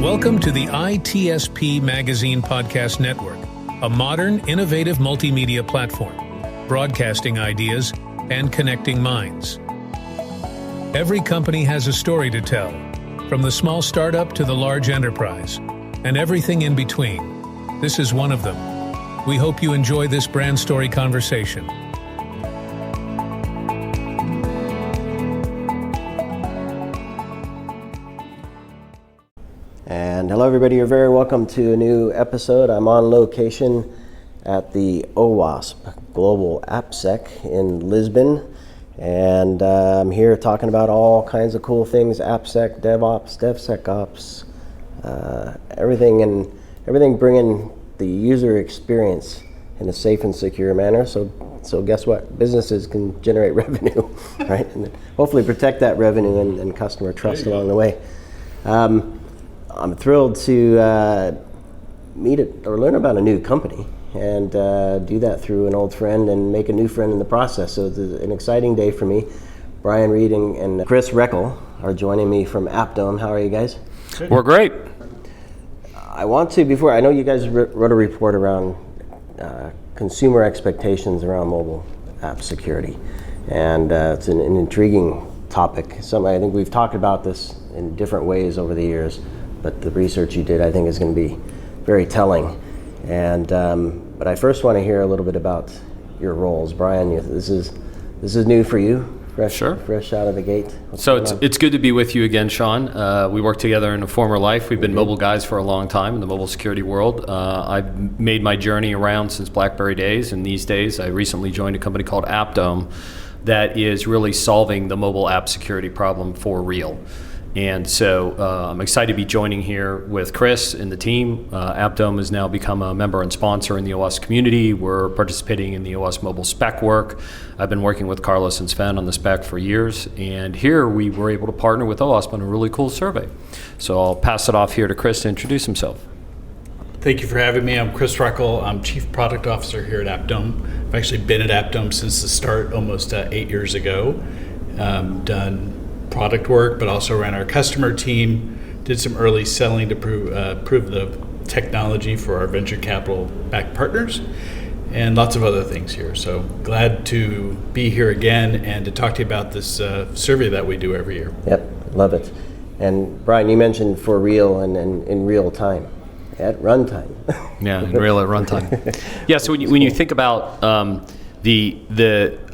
Welcome to the ITSP Magazine Podcast Network, a modern, innovative multimedia platform, broadcasting ideas and connecting minds. Every company has a story to tell, from the small startup to the large enterprise, and everything in between. This is one of them. We hope you enjoy this brand story conversation. And hello everybody, you're very welcome to a new episode. I'm on location at the OWASP Global AppSec in Lisbon. And I'm here talking about all kinds of cool things, AppSec, DevOps, DevSecOps, everything bringing the user experience in a safe and secure manner. So guess what? Businesses can generate revenue, right? And hopefully protect that revenue and customer trust along the way. I'm thrilled to meet it or learn about a new company and do that through an old friend and make a new friend in the process. So it's an exciting day for me. Brian Reed and Chris Roeckl are joining me from AppDome. How are you guys? We're great. I want to, before, I know you guys wrote a report around consumer expectations around mobile app security. And it's an intriguing topic. Something I think we've talked about this in different ways over the years. But the research you did, I think, is going to be very telling. And but I first want to hear a little bit about your roles, Brian. This is new for you, fresh out of the gate. So it's good to be with you again, Sean. We worked together in a former life. We've been mobile guys for a long time in the mobile security world. I've made my journey around since BlackBerry days, and these days I recently joined a company called AppDome that is really solving the mobile app security problem for real. And so I'm excited to be joining here with Chris and the team. AppDome has now become a member and sponsor in the OWASP community. We're participating in the OWASP mobile spec work. I've been working with Carlos and Sven on the spec for years. And here we were able to partner with OWASP on a really cool survey. So I'll pass it off here to Chris to introduce himself. Thank you for having me. I'm Chris Roeckl. I'm Chief Product Officer here at AppDome. I've actually been at AppDome since the start almost 8 years ago. Done product work, but also ran our customer team, did some early selling to prove the technology for our venture capital backed partners, and lots of other things here. So glad to be here again and to talk to you about this survey that we do every year. Yep, love it. And Brian, you mentioned for real and in real time, at runtime. Yeah, in real at runtime. Yeah, so when you think about the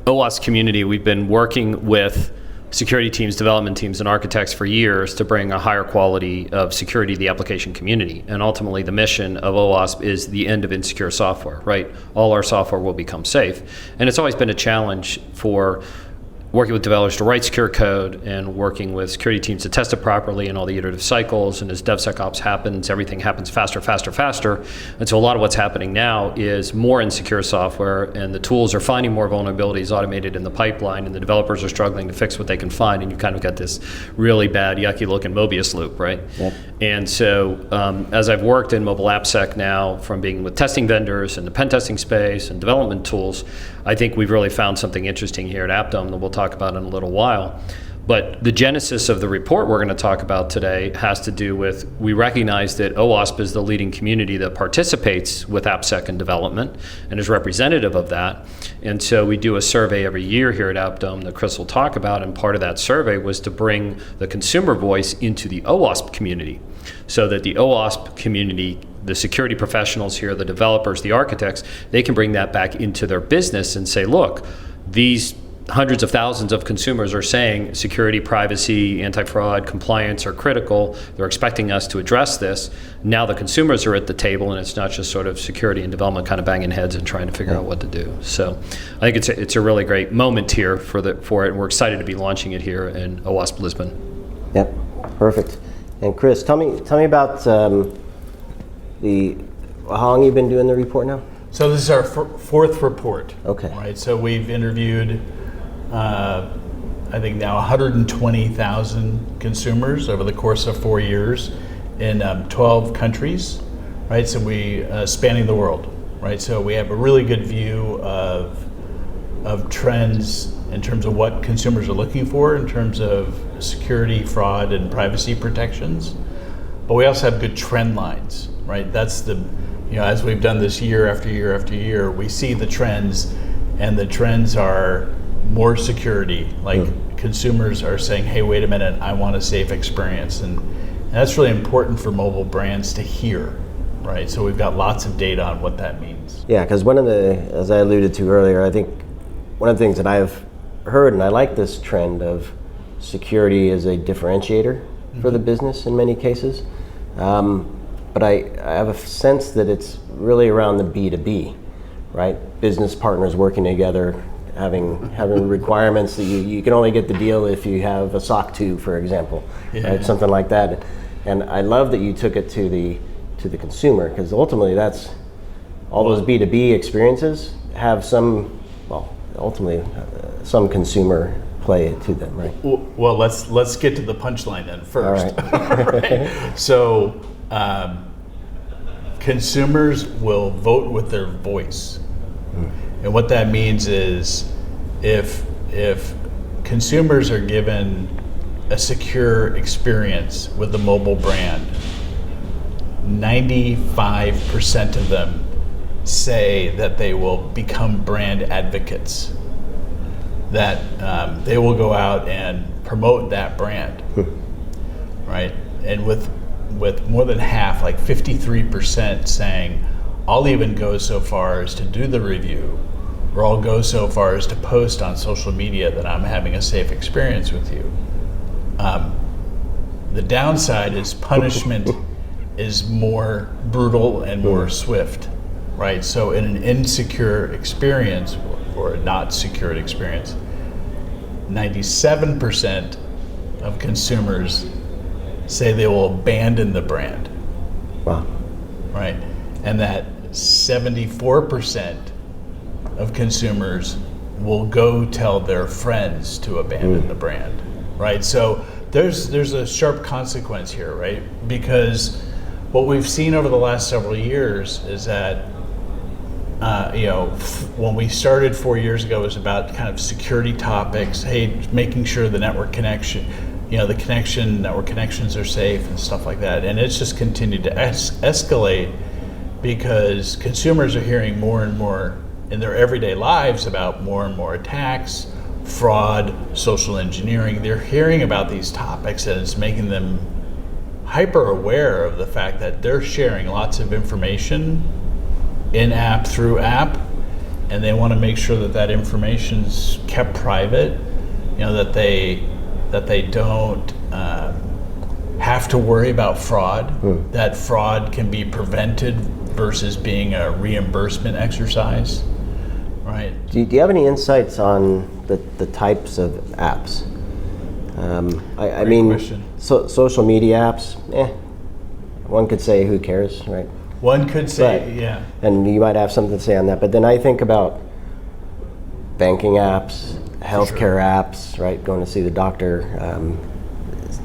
OWASP community, we've been working with security teams, development teams, and architects for years to bring a higher quality of security to the application community. And ultimately, the mission of OWASP is the end of insecure software, right? All our software will become safe. And it's always been a challenge for working with developers to write secure code and working with security teams to test it properly in all the iterative cycles. And as DevSecOps happens, everything happens faster. And so a lot of what's happening now is more insecure software, and the tools are finding more vulnerabilities automated in the pipeline, and the developers are struggling to fix what they can find, and you kind of got this really bad, yucky looking Mobius loop, right? Yep. And so as I've worked in mobile AppSec now, from being with testing vendors and the pen testing space and development tools, I think we've really found something interesting here at AppDome that we'll talk about in a little while. But the genesis of the report we're going to talk about today has to do with, we recognize that OWASP is the leading community that participates with AppSec and development and is representative of that. And so we do a survey every year here at AppDome that Chris will talk about, and part of that survey was to bring the consumer voice into the OWASP community, so that the OWASP community, the security professionals here, the developers, the architects, they can bring that back into their business and say, look, these hundreds of thousands of consumers are saying security, privacy, anti-fraud, compliance are critical. They're expecting us to address this. Now the consumers are at the table, and it's not just sort of security and development kind of banging heads and trying to figure out what to do. So I think it's a really great moment here for it, and we're excited to be launching it here in OWASP Lisbon. Yep, perfect. And Chris, tell me about how long you've been doing the report now? So this is our fourth report. Okay. Right. So we've interviewed, I think now 120,000 consumers over the course of 4 years in 12 countries. Right. So we spanning the world. Right. So we have a really good view of trends in terms of what consumers are looking for in terms of security, fraud, and privacy protections. but we also have good trend lines, right? That's the, as we've done this year after year after year, we see the trends, and the trends are more security. Like consumers are saying, hey, wait a minute, I want a safe experience. And that's really important for mobile brands to hear, right? So we've got lots of data on what that means. Yeah, because as I alluded to earlier, I think one of the things that I've heard, and I like this trend of security as a differentiator for the business in many cases. But I have a sense that it's really around the B2B, right? Business partners working together, having requirements that you can only get the deal if you have a SOC 2, for example, right? Something like that. And I love that you took it to the consumer, because ultimately that's all those B2B experiences have some, ultimately some consumer play to them, right? Well, let's get to the punchline then first. All right. Right? So consumers will vote with their voice. And what that means is if consumers are given a secure experience with a mobile brand, 95% of them say that they will become brand advocates, that they will go out and promote that brand, right? And with more than half, like 53%, saying, I'll even go so far as to do the review, or I'll go so far as to post on social media that I'm having a safe experience with you. The downside is punishment is more brutal and more swift, right? So in an insecure experience or a not secured experience, 97% of consumers say they will abandon the brand. Wow. Right? And that 74% of consumers will go tell their friends to abandon the brand. Right? So there's a sharp consequence here, right? Because what we've seen over the last several years is that when we started 4 years ago, it was about kind of security topics, hey, making sure the network connection, network connections are safe and stuff like that. And it's just continued to escalate because consumers are hearing more and more in their everyday lives about more and more attacks, fraud, social engineering. They're hearing about these topics, and it's making them hyper aware of the fact that they're sharing lots of information in-app, through app, and they want to make sure that information's kept private, that they don't have to worry about fraud, that fraud can be prevented versus being a reimbursement exercise, right? Do you have any insights on the types of apps? I mean, question. Social media apps, one could say who cares, right? One could say, yeah. And you might have something to say on that. But then I think about banking apps, healthcare apps, right? Going to see the doctor,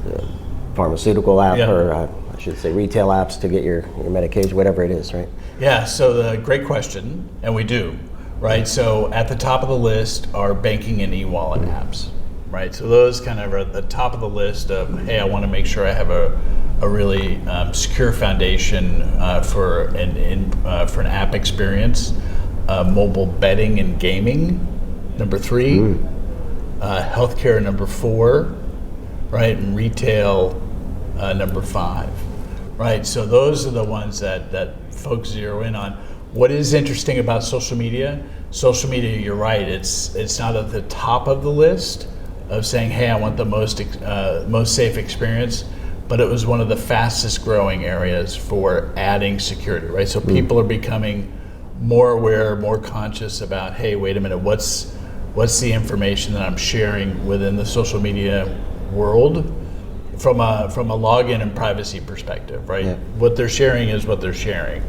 the pharmaceutical app, or I should say retail apps to get your medication, whatever it is, right? Yeah, so great question, and we do, right? So at the top of the list are banking and e-wallet apps, right? So those kind of are at the top of the list of, hey, I want to make sure I have a really secure foundation for an app experience. Mobile betting and gaming, number 3. Healthcare, number 4, right? And retail, number 5, right? So those are the ones that folks zero in on. What is interesting about social media? Social media, you're right. It's not at the top of the list of saying, hey, I want the most safe experience. But it was one of the fastest growing areas for adding security, right? So people are becoming more aware, more conscious about, hey, wait a minute, what's the information that I'm sharing within the social media world from a login and privacy perspective, right? Yeah. What they're sharing is what they're sharing,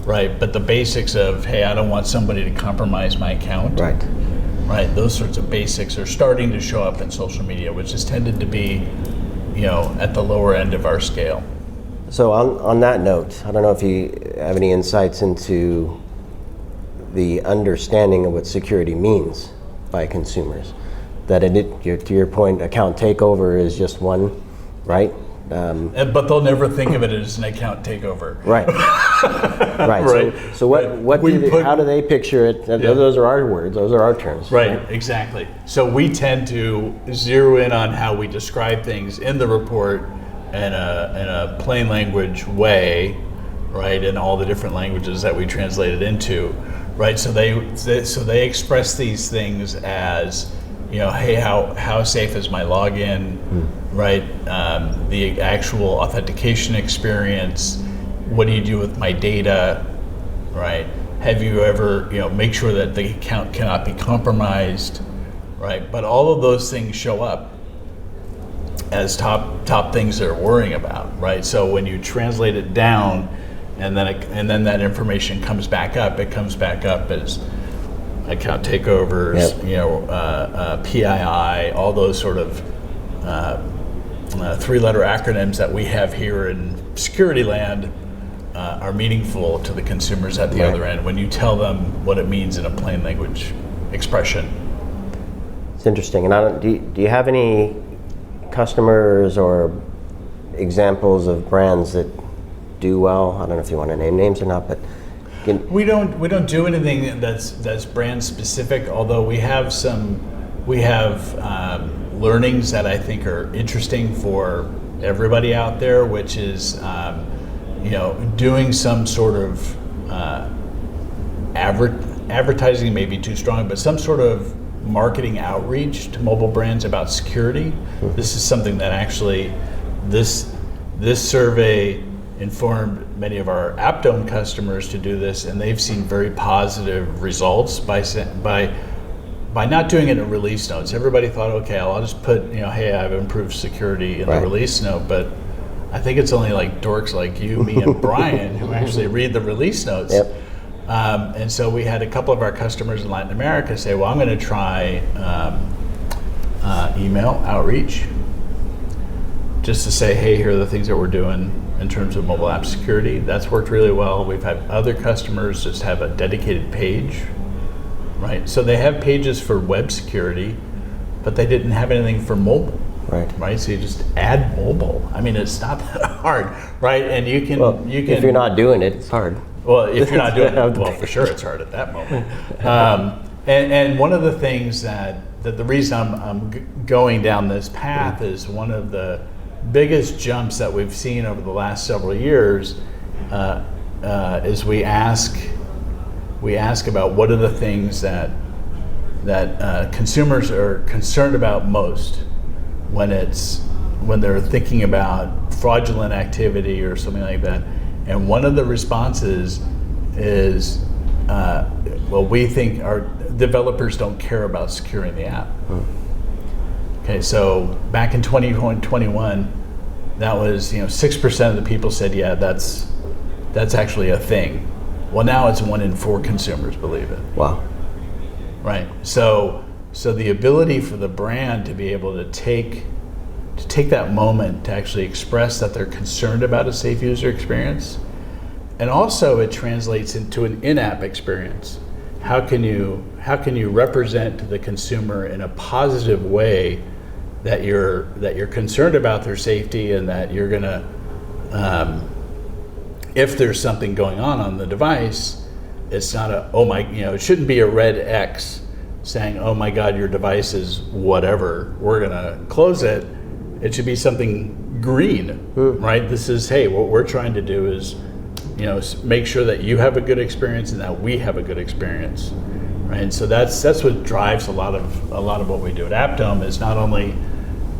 right? But the basics of, hey, I don't want somebody to compromise my account, right? Those sorts of basics are starting to show up in social media, which has tended to be at the lower end of our scale. So on that note, I don't know if you have any insights into the understanding of what security means by consumers. That to your point, account takeover is just one, right? But they'll never think of it as an account takeover. Right. Right. Right. So what how do they picture it? Those are our words. Those are our terms. Right. Exactly. So we tend to zero in on how we describe things in the report in a plain language way, right? In all the different languages that we translate it into, right? So they express these things as, hey, how safe is my login, right? The actual authentication experience. What do you do with my data, right? Have you ever, make sure that the account cannot be compromised, right? But all of those things show up as top things they're worrying about, right? So when you translate it down, and then that information comes back up, it comes back up as account takeovers, PII, all those sort of three-letter acronyms that we have here in security land are meaningful to the consumers at the other end when you tell them what it means in a plain language expression. It's interesting. And do you have any customers or examples of brands that do well? I don't know if you want to name names or not, but we don't do anything that's brand specific. Although we have learnings that I think are interesting for everybody out there, which is doing some sort of advertising may be too strong, but some sort of marketing outreach to mobile brands about security. This is something that actually this survey informed many of our AppDome customers to do this, and they've seen very positive results by not doing it in release notes. Everybody thought, okay, I'll just put, hey, I've improved security in the release note, but I think it's only like dorks like you, me, and Brian who actually read the release notes. Yep. And so we had a couple of our customers in Latin America say, well, I'm going to try email outreach just to say, hey, here are the things that we're doing in terms of mobile app security. That's worked really well. We've had other customers just have a dedicated page, right? So they have pages for web security, but they didn't have anything for mobile. Right. So you just add mobile. I mean, it's not that hard, right? And you can. If you're not doing it, it's hard. Well, if you're not doing it, well, for sure it's hard at that moment. And one of the things that the reason I'm going down this path is one of the biggest jumps that we've seen over the last several years is we ask about what are the things that consumers are concerned about most when they're thinking about fraudulent activity or something like that. And one of the responses is, we think our developers don't care about securing the app. Okay, so back in 2021, that was 6% of the people said, yeah, that's actually a thing. Well, now it's 1 in 4 consumers believe it. Wow. Right. So the ability for the brand to be able to take that moment to actually express that they're concerned about a safe user experience, and also it translates into an in-app experience. How can you represent to the consumer in a positive way that you're concerned about their safety, and that you're gonna, if there's something going on the device, it's not it shouldn't be a red X saying, oh my God, your device is whatever, we're gonna close it. It should be something green, right? This is, hey, what we're trying to do is, make sure that you have a good experience and that we have a good experience, right? And so that's what drives a lot of what we do at AppDome, is not only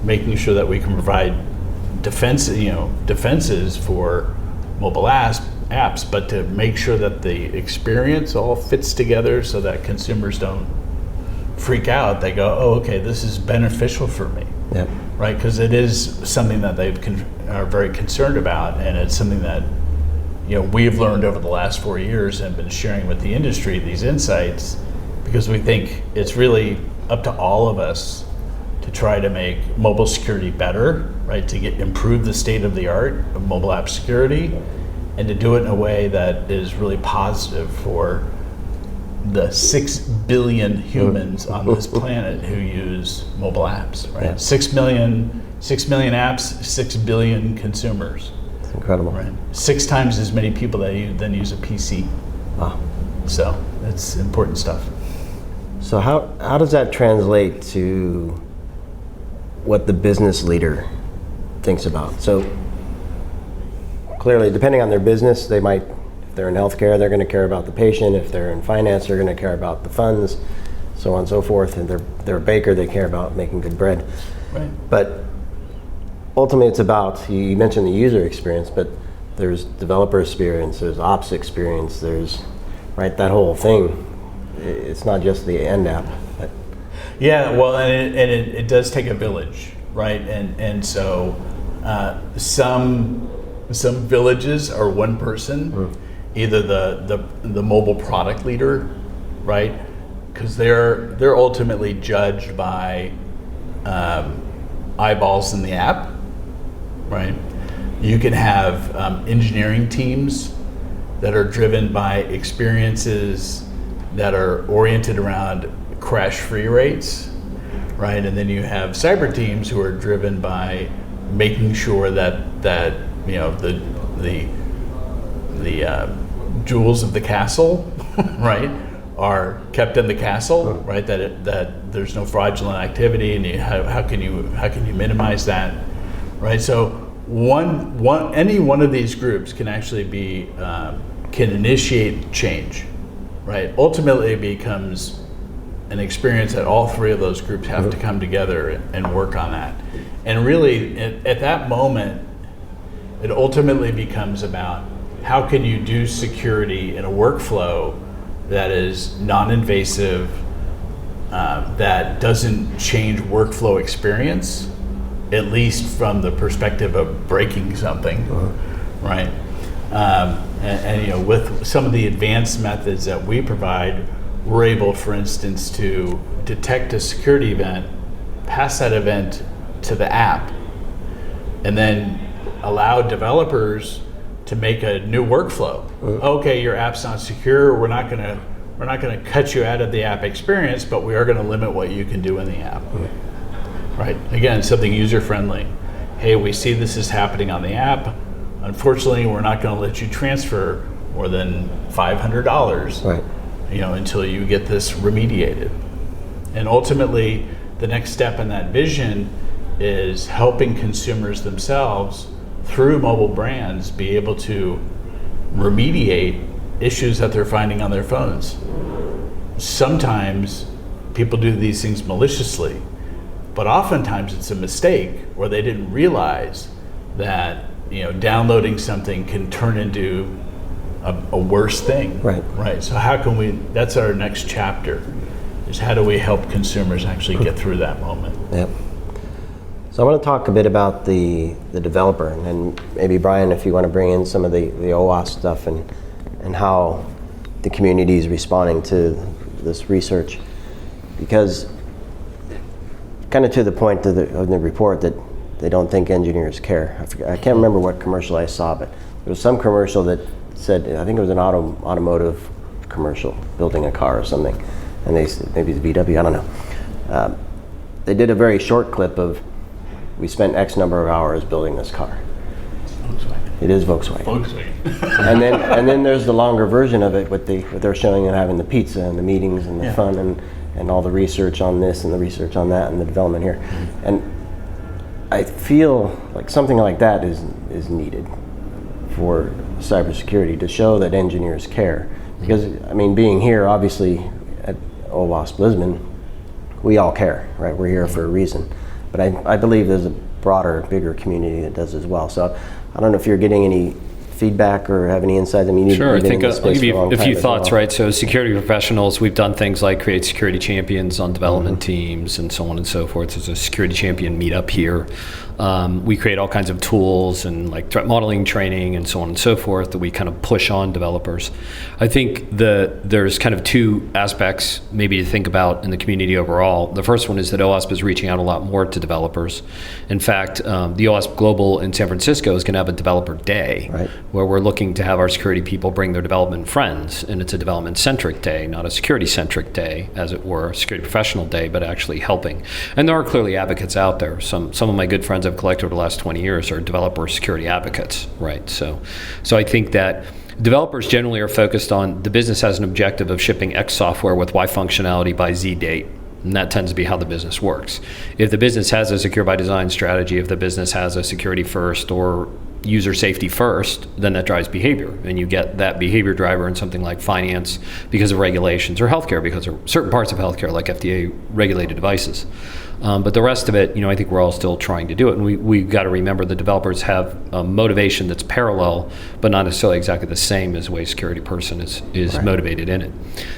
making sure that we can provide defenses for mobile apps, but to make sure that the experience all fits together so that consumers don't freak out. They go, oh, okay, this is beneficial for me. Yep. Right, because it is something that they are very concerned about, and it's something that we've learned over the last 4 years and been sharing with the industry these insights, because we think it's really up to all of us to try to make mobile security better, right? To improve the state of the art of mobile app security, and to do it in a way that is really positive for the 6 billion humans on this planet who use mobile apps, right? Yeah. 6 million 6 million apps, 6 billion consumers. It's incredible. Right. 6 times as many people that then use a PC. Wow. So that's important stuff. So how does that translate to what the business leader thinks about? So clearly, depending on their business, they might, if they're in healthcare, they're going to care about the patient. If they're in finance, they're going to care about the funds, so on and so forth. And they're a baker, they care about making good bread. Right. But ultimately, it's about, you mentioned the user experience, but there's developer experience, there's ops experience, there's, right, that whole thing. It's not just the end app. But yeah, well, and it does take a village, right? And so some villages are one person, either the mobile product leader, right? Because they're ultimately judged by eyeballs in the app, right? You can have engineering teams that are driven by experiences that are oriented around crash-free rates, right? And then you have cyber teams who are driven by making sure that you know the jewels of the castle, right, are kept in the castle, right? That there's no fraudulent activity, and how can you minimize that, right? So any one of these groups can actually be can initiate change, right? Ultimately, it becomes an experience that all three of those groups have to come together and work on that. And really, at that moment, it ultimately becomes about how can you do security in a workflow that is non-invasive, that doesn't change workflow experience, at least from the perspective of breaking something, right? And you know, with some of the advanced methods that we provide, we're able, for instance, to detect a security event, pass that event to the app, and then allow developers to make a new workflow. Okay, your app's not secure. We're not gonna cut you out of the app experience, but we are going to limit what you can do in the app. Right. Again, something user friendly. Hey, we see this is happening on the app. Unfortunately, we're not going to let you transfer more than $500. right. You know, until you get this remediated. And ultimately, the next step in that vision is helping consumers themselves through mobile brands be able to remediate issues that they're finding on their phones. Sometimes people do these things maliciously, but oftentimes it's a mistake, or they didn't realize that, you know, downloading something can turn into a worse thing. Right. Right. So how can we, that's our next chapter, is how do we help consumers actually get through that moment? Yep. So I want to talk a bit about the developer, and maybe Brian, if you want to bring in some of the OWASP stuff and how the community is responding to this research, because kind of to the point of the report that they don't think engineers care. I can't remember what commercial I saw, but there was some commercial that said, I think it was an automotive commercial, building a car or something, and they said, maybe it's VW, I don't know. They did a very short clip of, we spent X number of hours building this car. Volkswagen. It is Volkswagen. Volkswagen. and then there's the longer version of it, what they're showing and having the pizza and the meetings and the fun and all the research on this and the research on that and the development here. And I feel like something like that is needed for cybersecurity, to show that engineers care. Because, I mean, being here, obviously, at OWASP Lisbon, we all care, right? We're here for a reason. But I believe there's a broader, bigger community that does as well. So I don't know if you're getting any feedback or have any insights. I mean, sure, I think I'll give you a few thoughts, well. right? So security professionals, we've done things like create security champions on development teams and so on and so forth. There's a security champion meetup here. We create all kinds of tools and like threat modeling training and so on and so forth that we kind of push on developers. I think there's kind of two aspects maybe to think about in the community overall. The first one is that OWASP is reaching out a lot more to developers. In fact, the OWASP Global in San Francisco is going to have a developer day. Right. where we're looking to have our security people bring their development friends, and it's a development-centric day, not a security-centric day, as it were, a security professional day, but actually helping. And there are clearly advocates out there. Some of my good friends I've collected over the last 20 years are developer security advocates, right? So I think that developers generally are focused on the business has an objective of shipping X software with Y functionality by Z date. And that tends to be how the business works. If the business has a secure by design strategy, if the business has a security first or user safety first, then that drives behavior. And you get that behavior driver in something like finance because of regulations, or healthcare because of certain parts of healthcare, like FDA regulated devices. But the rest of it, I think we're all still trying to do it. And we've got to remember the developers have a motivation that's parallel, but not necessarily exactly the same as the way a security person is right. Motivated in it.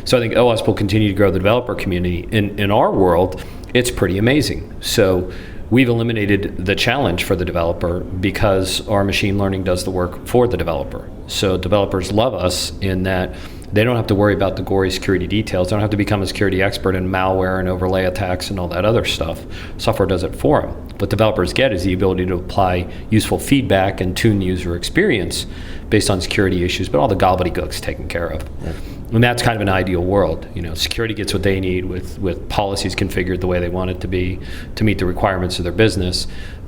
So I think OWASP will continue to grow the developer community. In our world, it's pretty amazing. So we've eliminated the challenge for the developer because our machine learning does the work for the developer. So developers love us in that they don't have to worry about the gory security details. They don't have to become a security expert in malware and overlay attacks and all that other stuff. Software does it for them. What developers get is the ability to apply useful feedback and tune the user experience based on security issues, but all the gobbledygook's taken care of. Yeah. And that's kind of an ideal world. Security gets what they need with policies configured the way they want it to be to meet the requirements of their business.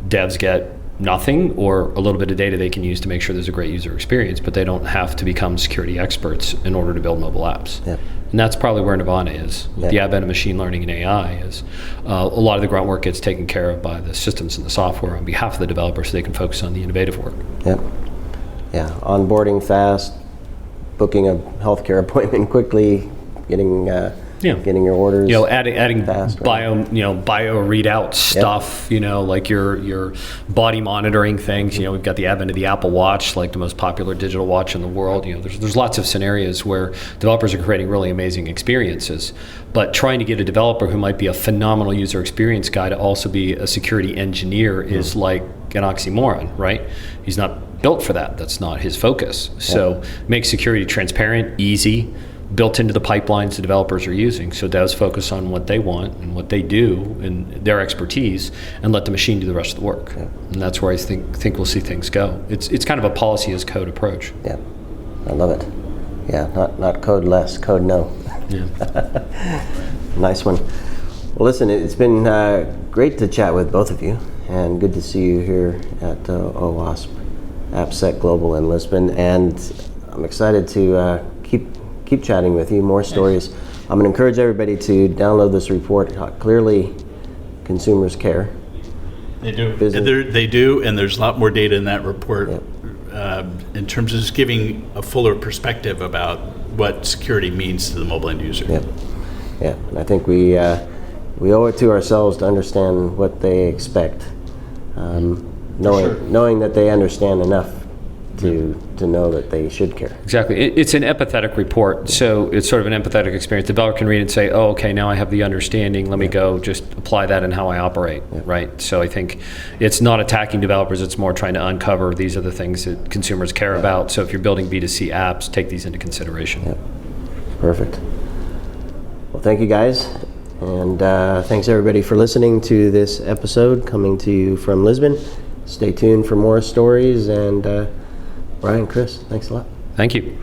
Devs get nothing or a little bit of data they can use to make sure there's a great user experience, but they don't have to become security experts in order to build mobile apps. Yeah. And that's probably where Nirvana is. With the advent of machine learning and AI is a lot of the grunt work gets taken care of by the systems and the software on behalf of the developer so they can focus on the innovative work. Yeah, onboarding fast, booking a healthcare appointment quickly, getting your orders. Adding fast, bio readout stuff. Like your body monitoring things. We've got the advent of the Apple Watch, like the most popular digital watch in the world. There's lots of scenarios where developers are creating really amazing experiences. But trying to get a developer who might be a phenomenal user experience guy to also be a security engineer is like an oxymoron, right? He's not built for that. That's not his focus. So make security transparent, easy, built into the pipelines the developers are using. So devs focus on what they want and what they do and their expertise, and let the machine do the rest of the work. Yeah. And that's where I think we'll see things go. It's kind of a policy as code approach. Yeah, I love it. Yeah, not code less, code no. Yeah. Nice one. Well, listen, it's been great to chat with both of you, and good to see you here at OWASP AppSec Global in Lisbon. And I'm excited to keep chatting with you, more stories. I'm going to encourage everybody to download this report. Clearly, consumers care. They do. They do, and there's a lot more data in that report in terms of just giving a fuller perspective about what security means to the mobile end user. Yeah, and I think we owe it to ourselves to understand what they expect, knowing that they understand enough to know that they should care. Exactly. It's an empathetic report, so it's sort of an empathetic experience. The developer can read it and say, oh, okay, now I have the understanding. Let me go just apply that in how I operate, right? So I think it's not attacking developers. It's more trying to uncover these are the things that consumers care about. So if you're building B2C apps, take these into consideration. Yeah. Perfect. Well, thank you, guys. And thanks, everybody, for listening to this episode coming to you from Lisbon. Stay tuned for more stories. And Brian, Chris, thanks a lot. Thank you.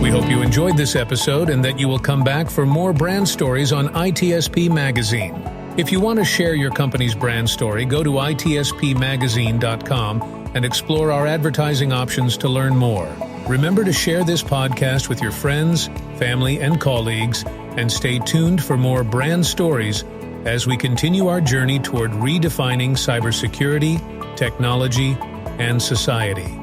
We hope you enjoyed this episode and that you will come back for more brand stories on ITSP Magazine. If you want to share your company's brand story, go to itspmagazine.com and explore our advertising options to learn more. Remember to share this podcast with your friends, family, and colleagues, and stay tuned for more brand stories as we continue our journey toward redefining cybersecurity, technology, and society.